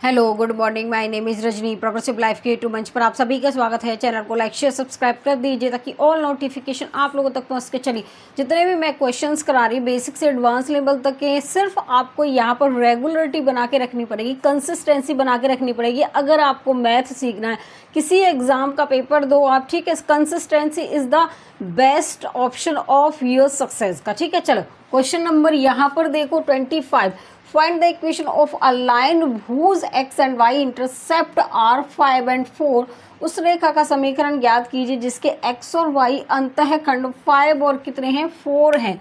Hello good morning, my name is Rajni. Progressive life के YouTube मंच पर आप सभी का स्वागत है। चैनल को लाइक शेयर सब्सक्राइब कर दीजिए ताकि ऑल नोटिफिकेशन आप लोगों तक पहुंच के चली। जितने भी मैं क्वेश्चंस करा रही बेसिक से एडवांस लेवल तक के, सिर्फ आपको यहाँ पर रेगुलरिटी बना के रखनी पड़ेगी, कंसिस्टेंसी बना के रखनी पड़ेगी। अगर आपको मैथ सीखना है, किसी एग्जाम का पेपर दो आप, ठीक है, consistency is the best option of your success का। ठीक है, चलो क्वेश्चन नंबर यहाँ पर देखो 25। Find the equation of a line whose x and y intercept are 5 and 4। उस रेखा का समीकरण ज्ञात कीजिए जिसके x और y अंतःखंड 5 और कितने हैं 4 हैं।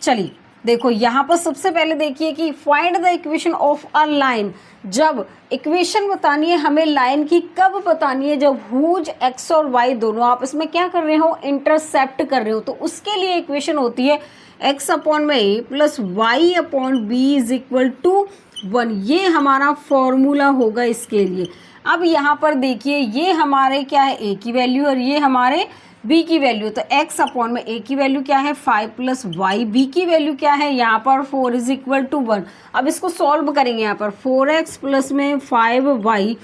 चलिए देखो यहाँ पर सबसे पहले देखिए कि find the equation of a line. जब इक्वेशन बतानी है हमें लाइन की, कब बतानी है? जब हुज x और y दोनों आपस में क्या कर रहे हो, इंटरसेप्ट कर रहे हो। तो उसके लिए इक्वेशन होती है x अपॉन में a plus Y upon B is equal to 1। ये हमारा फॉर्मूला होगा इसके लिए। अब यहाँ पर देखिए ये हमारे क्या है, a की वैल्यू और ये हमारे b की वैल्यू। तो x अपॉन में a की वैल्यू क्या है 5 प्लस वाई, b की वैल्यू क्या है यहाँ पर 4 इज इक्वल टू 1। अब इसको सॉल्व करेंगे यहाँ पर 4x प्लस में 5y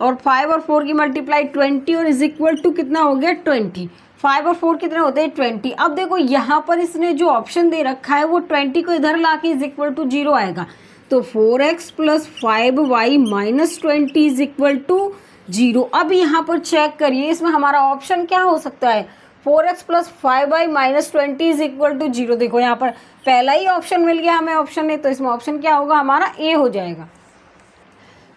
और 5 और 4 की मल्टीप्लाई 20 और इज इक्वल टू कितना हो गया 20। 5 और 4 कितने होते हैं 20। अब देखो यहाँ पर इसने जो ऑप्शन दे रखा है वो 20 को इधर ला के इज इक्वल टू 0 आएगा। तो 4x plus 5y minus 20 is equal to 0। अब यहाँ पर चेक करिए इसमें हमारा ऑप्शन क्या हो सकता है, 4x plus 5y minus 20 is equal to 0। देखो यहाँ पर पहला ही ऑप्शन मिल गया हमें ऑप्शन में, तो इसमें ऑप्शन क्या होगा हमारा ए हो जाएगा।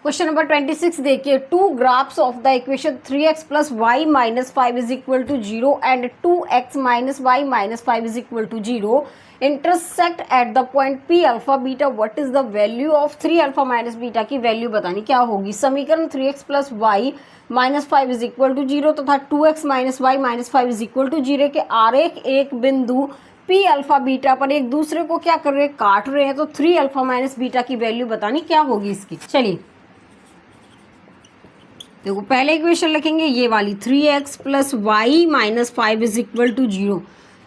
क्वेश्चन नंबर 26 देखिए, two graphs of the equation 3x plus Y minus 5 is equal to 0 and 2x minus Y minus 5 is equal to 0 intersect at the point p alpha beta. What is the value of 3 alpha minus beta की value बतानी क्या होगी। समीकरण 3x plus Y minus 5 is equal to 0 तथा 2x minus Y minus 5 is equal to 0 के आरेख एक बिंदु p अल्फा बीटा पर एक दूसरे को क्या कर रहे हैं, काट रहे हैं। तो 3 अल्फा माइनस बीटा की वैल्यू बतानी क्या होगी इसकी। चलिए देखो पहले इक्वेशन लिखेंगे ये वाली 3x plus Y minus 5 is equal to 0।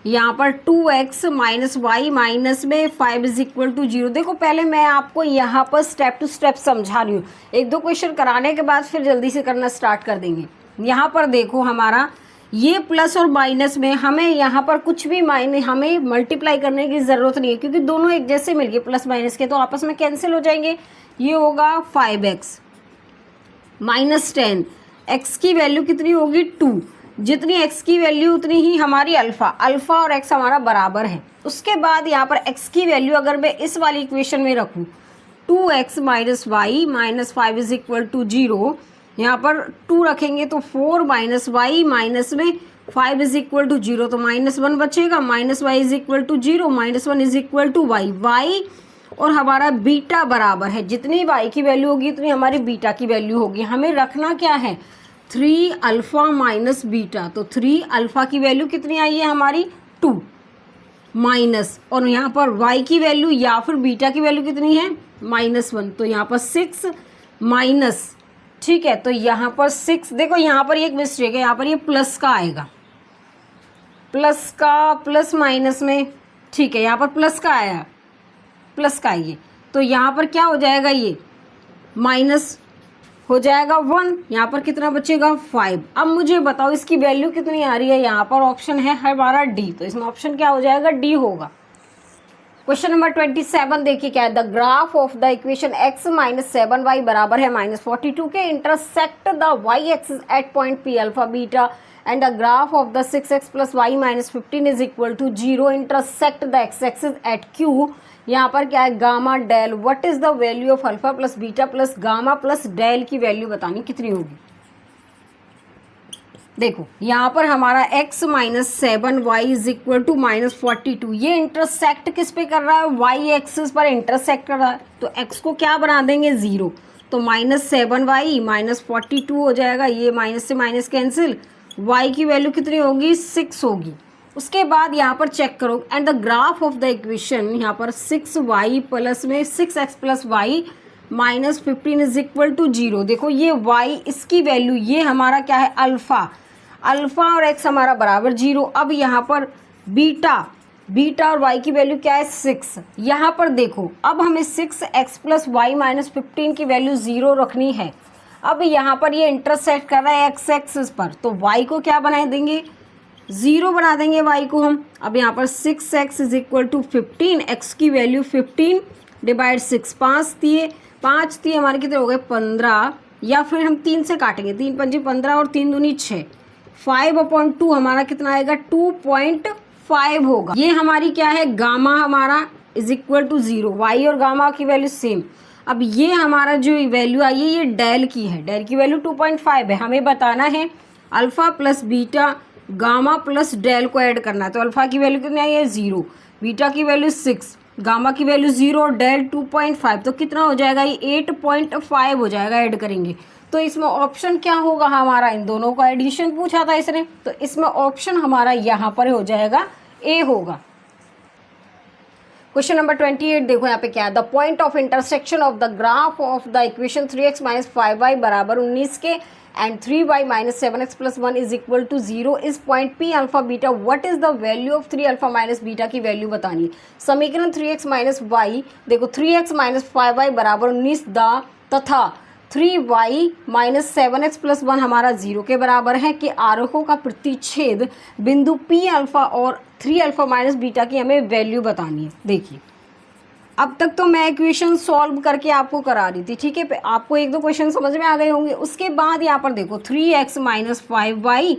यहाँ पर 2x माइनस वाई माइनस में 5 इज इक्वल टू 0। देखो पहले मैं आपको यहाँ पर स्टेप टू स्टेप समझा रही हूँ, एक दो क्वेश्चन कराने के बाद फिर जल्दी से करना स्टार्ट कर देंगे। यहाँ पर देखो हमारा ये प्लस और माइनस में हमें यहाँ पर कुछ भी हमें मल्टीप्लाई करने की ज़रूरत नहीं है क्योंकि दोनों एक जैसे मिल गए प्लस माइनस के, तो आपस में कैंसिल हो जाएंगे। ये होगा 5x माइनस 10, x की वैल्यू कितनी होगी 2। जितनी x की वैल्यू उतनी ही हमारी अल्फ़ा, अल्फ़ा और x हमारा बराबर है। उसके बाद यहाँ पर x की वैल्यू अगर मैं इस वाली इक्वेशन में रखूँ 2x minus Y minus 5 is equal to 0, यहाँ पर 2 रखेंगे तो 4 माइनस वाई माइनस में 5 इज इक्वल टू 0, तो माइनस 1 बचेगा, minus Y is equal to 0, minus 1 is equal to Y. Y और हमारा बीटा बराबर है, जितनी y की वैल्यू होगी उतनी हमारी बीटा की वैल्यू होगी। हमें रखना क्या है 3 अल्फ़ा माइनस बीटा। तो 3 अल्फ़ा की वैल्यू कितनी आई है हमारी 2 माइनस, और यहाँ पर y की वैल्यू या फिर बीटा की वैल्यू कितनी है -1, तो यहाँ पर 6 माइनस, ठीक है। तो यहाँ पर 6, देखो यहाँ पर एक मिस्टेक है, यहाँ पर ये प्लस का आएगा, प्लस का प्लस माइनस में, ठीक है, यहाँ पर प्लस का आया, प्लस का ये, तो यहाँ पर क्या हो जाएगा ये माइनस हो जाएगा 1, यहाँ पर कितना बचेगा 5। अब मुझे बताओ इसकी वैल्यू कितनी आ रही है, यहाँ पर ऑप्शन है हमारा डी, तो इसमें ऑप्शन क्या हो जाएगा डी होगा। क्वेश्चन नंबर 27 देखिए क्या है, the graph of the equation x minus 7y बराबर है -42 के intersect the y axis at point p alpha beta and the graph of the 6x plus Y minus 15 is equal to 0 intersect the x axis at q। यहाँ पर क्या है gamma del. What is the value of alpha plus beta plus gamma plus del की value बतानी कितनी होगी। देखो यहाँ पर हमारा x minus 7y is equal to -42, ये इंटरसेक्ट किस पे कर रहा है, y एक्सिस पर इंटरसेक्ट कर रहा है, तो x को क्या बना देंगे 0, तो -7y -42 हो जाएगा, ये माइनस से माइनस कैंसिल, y की वैल्यू कितनी होगी 6 होगी। उसके बाद यहाँ पर चेक करो and the graph of the equation, यहाँ पर 6y प्लस में 6x plus Y minus 15 is equal to 0। देखो ये y इसकी वैल्यू, ये हमारा क्या है अल्फ़ा, अल्फ़ा और x हमारा बराबर 0। अब यहाँ पर बीटा बीटा और y की वैल्यू क्या है 6। यहाँ पर देखो अब हमें 6x प्लस वाई माइनस 15 की वैल्यू 0 रखनी है। अब यहाँ पर ये इंटरसेक्ट कर रहा है x एक्सिस पर, तो y को क्या बना देंगे 0 बना देंगे y को हम। अब यहाँ पर 6x is equal to 15, x की वैल्यू 15 डिवाइड 6, 5 दिए हमारे कितने हो गए 15, या फिर हम 3 से काटेंगे, 3 पंजे 15 और 3 दूनी 6, 5/2 हमारा कितना आएगा 2.5 होगा। ये हमारी क्या है गामा हमारा इज इक्वल टू 0, वाई और गामा की वैल्यू सेम। अब ये हमारा जो वैल्यू आई है ये डेल की है, डेल की वैल्यू 2.5 है। हमें बताना है alpha plus beta gamma plus del को ऐड करना है। तो अल्फा की वैल्यू कितनी आई है 0, बीटा की वैल्यू 6, गामा की वैल्यू 0 और डेल 2.5, तो कितना हो जाएगा ये 8.5 हो जाएगा ऐड करेंगे। तो इसमें ऑप्शन क्या होगा हमारा, इन दोनों का एडिशन पूछा था इसने, तो इसमें ऑप्शन हमारा यहाँ पर हो जाएगा ए होगा। क्वेश्चन नंबर 28 देखो यहाँ पे क्या है, the point of intersection of the graph of the equation 3x minus 5y बराबर 19 के and 3y minus 7x plus 1 is equal to 0 is point P alpha beta. What is the value of 3 alpha minus beta की value बतानी है। समीकरण 3x minus y देखो 3x minus 5y बराबर 19 तथा 3y minus 7x plus 1 हमारा 0 के बराबर है कि आरोहों का प्रतिच्छेद बिंदु P अल्फा और 3 अल्फा माइनस बीटा की हमें वैल्यू बतानी है। देखिए अब तक तो मैं इक्वेशन सॉल्व करके आपको करा रही थी, ठीक है, आपको एक दो क्वेश्चन समझ में आ गए होंगे। उसके बाद यहाँ पर देखो 3x माइनस 5y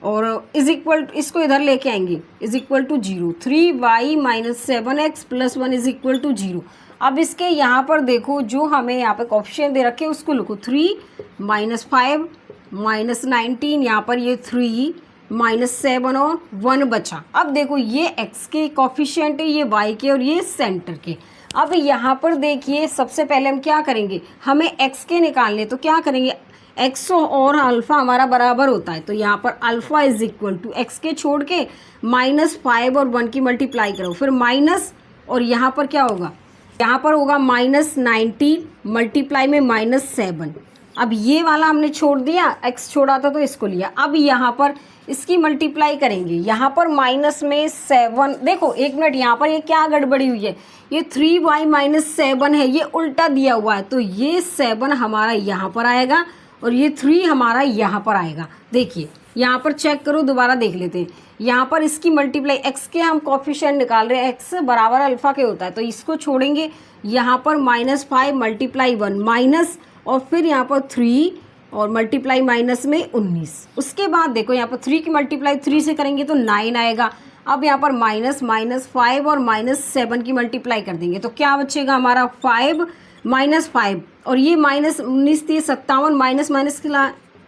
और इज इक्वल, इसको इधर लेके आएंगे, is equal to 0, 3y minus 7x plus 1 is equal to 0। अब इसके यहाँ पर देखो जो हमें यहाँ पे ऑप्शन दे रखे उसको लिखो, 3 माइनस 5 माइनस 19, यहाँ पर ये 3 माइनस 7 और 1 बचा। अब देखो ये x के कॉफिशिएंट है, ये y के और ये सेंटर के। अब यहाँ पर देखिए सबसे पहले हम क्या करेंगे, हमें x के निकालने, तो क्या करेंगे x और अल्फ़ा हमारा बराबर होता है, तो यहाँ पर alpha is equal to X के छोड़ के -5 और 1 की मल्टीप्लाई करो, फिर माइनस और यहाँ पर क्या होगा, यहाँ पर होगा -19 मल्टीप्लाई में -7। अब ये वाला हमने छोड़ दिया, x छोड़ा था तो इसको लिया। अब यहाँ पर इसकी मल्टीप्लाई करेंगे, यहाँ पर माइनस में 7, देखो एक मिनट यहाँ पर ये क्या गड़बड़ी हुई है, ये 3y माइनस 7 है, ये उल्टा दिया हुआ है, तो ये 7 हमारा यहाँ पर आएगा और ये 3 हमारा यहाँ पर आएगा। देखिए यहाँ पर चेक करो, दोबारा देख लेते हैं। यहाँ पर इसकी मल्टीप्लाई x के हम कॉफिशिएंट निकाल रहे हैं, x बराबर अल्फ़ा के होता है, तो इसको छोड़ेंगे, यहाँ पर -5 मल्टीप्लाई 1 माइनस और फिर यहाँ पर 3 और मल्टीप्लाई माइनस में 19। उसके बाद देखो यहाँ पर 3 की मल्टीप्लाई 3 से करेंगे तो 9 आएगा। अब यहाँ पर -5 और -7 की मल्टीप्लाई कर देंगे तो क्या बचेगा हमारा 5 -5 और ये -19 थी 57, माइनस माइनस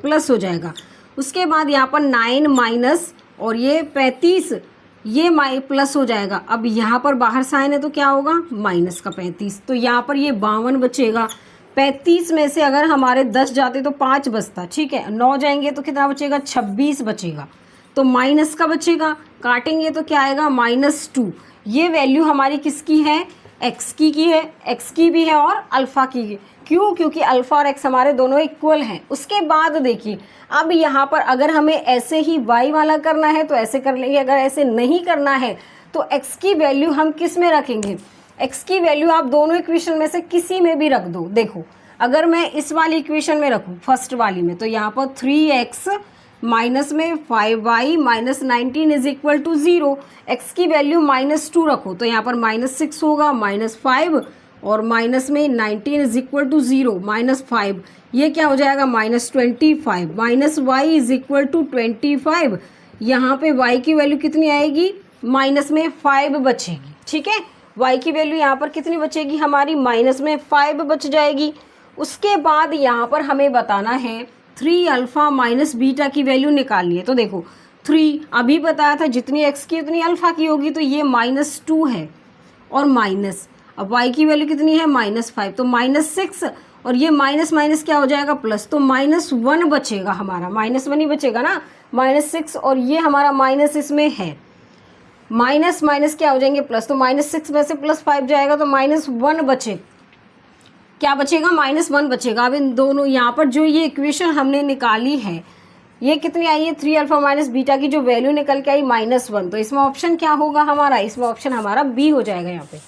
प्लस हो जाएगा। उसके बाद यहाँ पर 9 माइनस और ये 35, ये प्लस हो जाएगा। अब यहाँ पर बाहर साइन है तो क्या होगा माइनस का 35, तो यहाँ पर ये 52 बचेगा। 35 में से अगर हमारे 10 जाते तो 5 बचता, ठीक है, 9 जाएंगे तो कितना बचेगा 26 बचेगा, तो माइनस का बचेगा, काटेंगे तो क्या आएगा -2। ये वैल्यू हमारी किसकी है, x की है, x की भी है और अल्फ़ा की है। क्यों, क्योंकि अल्फ़ा और x हमारे दोनों इक्वल हैं। उसके बाद देखिए अब यहाँ पर अगर हमें ऐसे ही y वाला करना है तो ऐसे कर लेंगे, अगर ऐसे नहीं करना है तो x की वैल्यू हम किस में रखेंगे, x की वैल्यू आप दोनों इक्वेशन में से किसी में भी रख दो। देखो अगर मैं इस वाली इक्वेशन में रखूँ फर्स्ट वाली में, तो यहाँ पर 3x माइनस में 5y minus 19 is equal to 0, x की वैल्यू -2 रखो तो यहाँ पर -6 होगा, -5 और माइनस में 19 इज इक्वल टू 0, -5, ये क्या हो जाएगा -25, minus y is equal to 25। यहाँ पे y की वैल्यू कितनी आएगी, माइनस में 5 बचेगी, ठीक है, y की वैल्यू यहाँ पर कितनी बचेगी हमारी माइनस में 5 बच जाएगी। उसके बाद यहाँ पर हमें बताना है 3 अल्फ़ा माइनस बीटा की वैल्यू निकालनी है। तो देखो 3 अभी बताया था जितनी x की उतनी अल्फ़ा की होगी, तो ये -2 है और माइनस, अब y की वैल्यू कितनी है -5, तो -6 और ये माइनस माइनस क्या हो जाएगा प्लस, तो -1 बचेगा हमारा, -1 ही बचेगा ना, -6 और ये हमारा माइनस इसमें है, माइनस माइनस क्या हो जाएंगे प्लस, तो -6 में से +5 जाएगा तो -1 बचे, क्या बचेगा -1 बचेगा। अब इन दोनों यहाँ पर जो ये इक्वेशन हमने निकाली है ये कितनी आई है 3 अल्फा माइनस बीटा की जो वैल्यू निकल के आई -1। तो इसमें ऑप्शन क्या होगा हमारा, इसमें ऑप्शन हमारा बी हो जाएगा यहाँ पे।